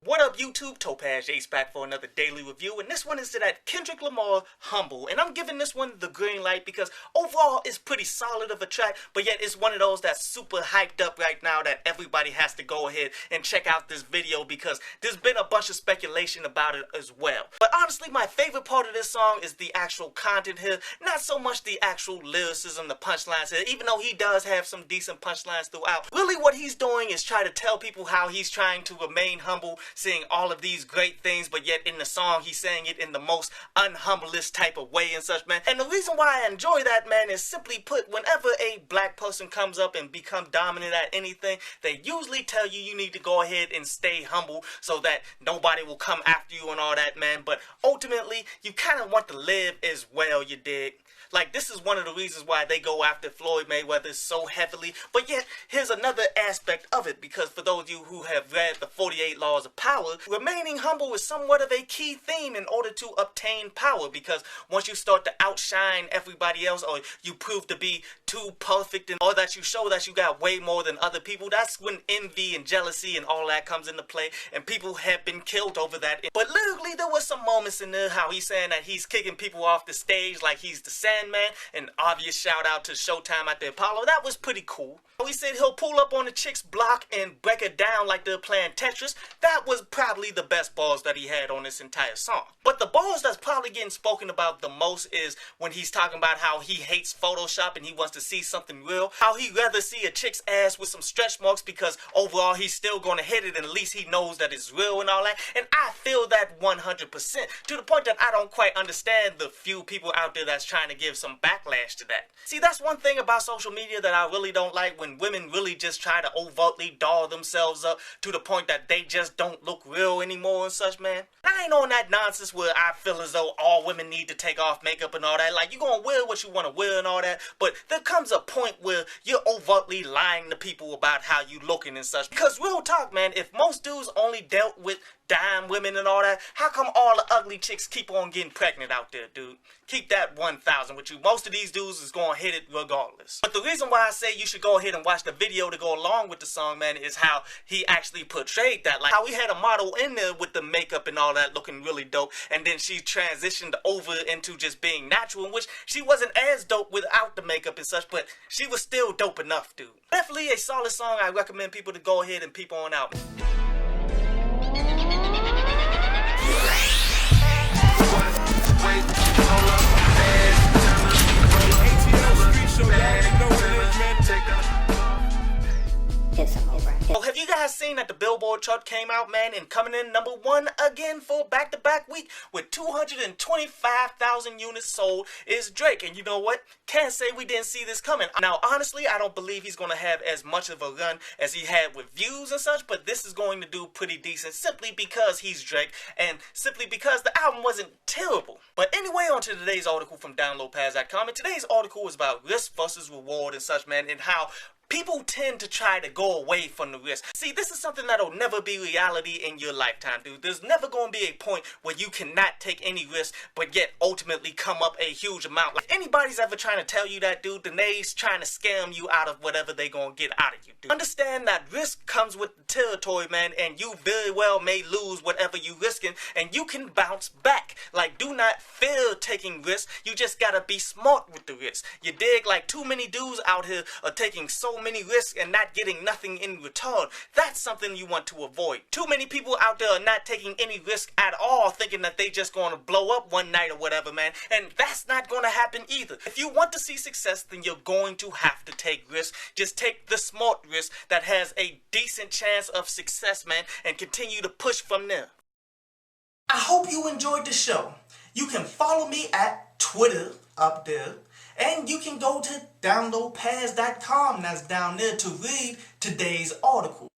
What up YouTube, Topaz Ace back for another daily review, and this one is to that Kendrick Lamar Humble, and I'm giving this one the green light because overall it's pretty solid of a track, but yet it's one of those that's super hyped up right now that everybody has to go ahead and check out this video because there's been a bunch of speculation about it as well. But honestly, my favorite part of this song is the actual content here, not so much the actual lyricism, the punchlines here, even though he does have some decent punchlines throughout. Really what he's doing is try to tell people how he's trying to remain humble, saying all of these great things, but yet in the song he's saying it in the most unhumblest type of way and such, man. And the reason why I enjoy that, man, is simply put, whenever a black person comes up and become dominant at anything, they usually tell you you need to go ahead and stay humble so that nobody will come after you and all that, man. But ultimately, you kind of want to live as well, you dig? Like, this is one of the reasons why they go after Floyd Mayweather so heavily. But yet, here's another aspect of it, because for those of you who have read the 48 Laws of Power, remaining humble is somewhat of a key theme in order to obtain power, because once you start to outshine everybody else, or you prove to be too perfect, or that you show that you got way more than other people, that's when envy and jealousy and all that comes into play, and people have been killed over that. But literally, there were some moments in there how he's saying that he's kicking people off the stage like he's the Sandman. An obvious shout out to Showtime at the Apollo. That was pretty cool. He said he'll pull up on the chick's block and break it down like they're playing Tetris. That was probably the best bars that he had on this entire song. But the bars that's probably getting spoken about the most is when he's talking about how he hates Photoshop and he wants to see something real. How he'd rather see a chick's ass with some stretch marks because overall he's still going to hit it and at least he knows that it's real and all that. And I feel that 100%, to the point that I don't quite understand the few people out there that's trying to give some backlash to that. See, that's one thing about social media that I really don't like, when women really just try to overtly doll themselves up to the point that they just don't look real anymore and such, man. I ain't on that nonsense where I feel as though all women need to take off makeup and all that. Like, you're gonna wear what you want to wear and all that, but there comes a point where you're overtly lying to people about how you looking and such. Because real talk, man, if most dudes only dealt with dime women and all that, how come all the ugly chicks keep on getting pregnant out there, dude? Keep that 1,000 with you. Most of these dudes is gonna hit it regardless. But the reason why I say you should go ahead and watch the video to go along with the song, man, is how he actually portrayed that. Like how he had a model in there with the makeup and all that looking really dope, and then she transitioned over into just being natural, in which she wasn't as dope without the makeup and such, but she was still dope enough, dude. Definitely a solid song. I recommend people to go ahead and peep on out. Oh, have you guys seen that the Billboard chart came out, man, and coming in #1 again for back-to-back week with 225,000 units sold is Drake? And you know what? Can't say we didn't see this coming. Now, honestly, I don't believe he's going to have as much of a run as he had with Views and such, but this is going to do pretty decent simply because he's Drake and simply because the album wasn't terrible. But anyway, on to today's article from downloadpads.com, and today's article is about risk versus reward and such, man, and how people tend to try to go away from the risk. See, this is something that'll never be reality in your lifetime, dude. There's never going to be a point where you cannot take any risk, but yet ultimately come up a huge amount. Like, if anybody's ever trying to tell you that, dude, then they's trying to scam you out of whatever they gonna get out of you, dude. Understand that risk comes with the territory, man, and you very well may lose whatever you risking, and you can bounce back. Like, do not fear taking risks. You just gotta be smart with the risk. You dig? Like, too many dudes out here are taking so many risks and not getting nothing in return. That's something you want to avoid. Too many people out there are not taking any risk at all, thinking that they just gonna blow up one night or whatever, man, and that's not gonna happen either. If you want to see success, then you're going to have to take risks. Just take the smart risk that has a decent chance of success, man, and continue to push from there. I hope you enjoyed the show. You can follow me at Twitter up there, and you can go to downloadpads.com, that's down there, to read today's article.